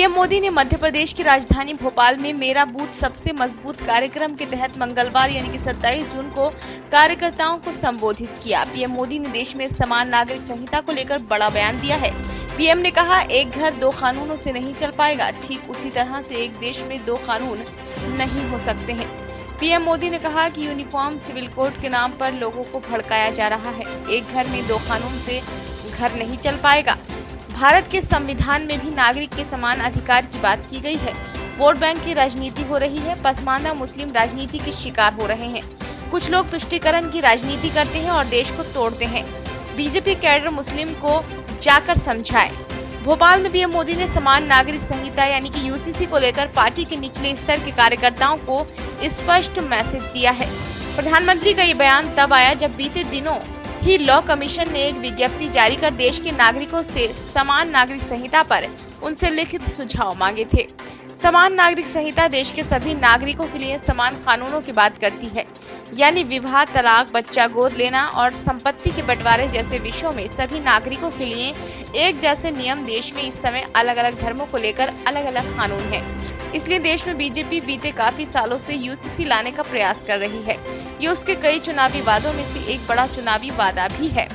PM Modi ने मध्य प्रदेश की राजधानी भोपाल में मेरा बूथ सबसे मजबूत कार्यक्रम के तहत मंगलवार यानी कि 27 जून को कार्यकर्ताओं को संबोधित किया। पीएम मोदी ने देश में समान नागरिक संहिता को लेकर बड़ा बयान दिया है। पीएम ने कहा, एक घर दो कानूनों से नहीं चल पाएगा, ठीक उसी तरह से एक देश में दो कानून नहीं हो सकते हैं। पीएम मोदी ने कहा कि यूनिफॉर्म सिविल कोड के नाम पर लोगों को भड़काया जा रहा है। एक घर में दो कानून से घर नहीं चल पाएगा। भारत के संविधान में भी नागरिक के समान अधिकार की बात की गई है। वोट बैंक की राजनीति हो रही है। पसमानदा मुस्लिम राजनीति के शिकार हो रहे हैं। कुछ लोग तुष्टीकरण की राजनीति करते हैं और देश को तोड़ते हैं। बीजेपी कैडर मुस्लिम को जाकर समझाए। भोपाल में पीएम मोदी ने समान नागरिक संहिता यानी कि यूसीसी को लेकर पार्टी के निचले स्तर के कार्यकर्ताओं को स्पष्ट मैसेज दिया है। प्रधानमंत्री का ये बयान तब आया जब बीते दिनों ही लॉ कमीशन ने एक विज्ञप्ति जारी कर देश के नागरिकों से समान नागरिक संहिता पर उनसे लिखित सुझाव मांगे थे। समान नागरिक संहिता देश के सभी नागरिकों के लिए समान कानूनों की बात करती है, यानी विवाह, तलाक, बच्चा गोद लेना और संपत्ति के बंटवारे जैसे विषयों में सभी नागरिकों के लिए एक जैसे नियम। देश में इस समय अलग अलग धर्मों को लेकर अलग अलग कानून है, इसलिए देश में बीजेपी बीते काफी सालों से यूसीसी लाने का प्रयास कर रही है। ये उसके कई चुनावी वादों में से एक बड़ा चुनावी वादा भी है।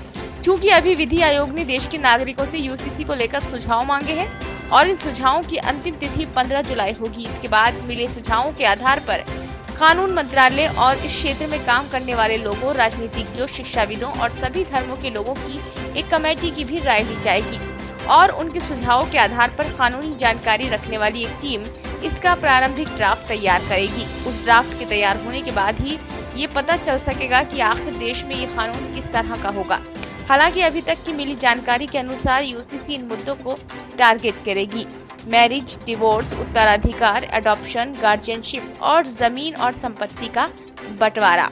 चूँकि अभी विधि आयोग ने देश के नागरिकों से यूसीसी को लेकर सुझाव मांगे हैं और इन सुझावों की अंतिम तिथि 15 जुलाई होगी। इसके बाद मिले सुझावों के आधार पर कानून मंत्रालय और इस क्षेत्र में काम करने वाले लोगों, राजनीतिज्ञों, शिक्षाविदों और सभी धर्मों के लोगों की एक कमेटी की भी राय ली जाएगी और उनके सुझावों के आधार पर कानूनी जानकारी रखने वाली एक टीम इसका प्रारंभिक ड्राफ्ट तैयार करेगी। उस ड्राफ्ट के तैयार होने के बाद ही ये पता चल सकेगा कि आखिर देश में ये कानून किस तरह का होगा। हालांकि अभी तक की मिली जानकारी के अनुसार यूसीसी इन मुद्दों को टारगेट करेगी: मैरिज, डिवोर्स, उत्तराधिकार, अडॉप्शन, गार्जियनशिप और जमीन और संपत्ति का बंटवारा।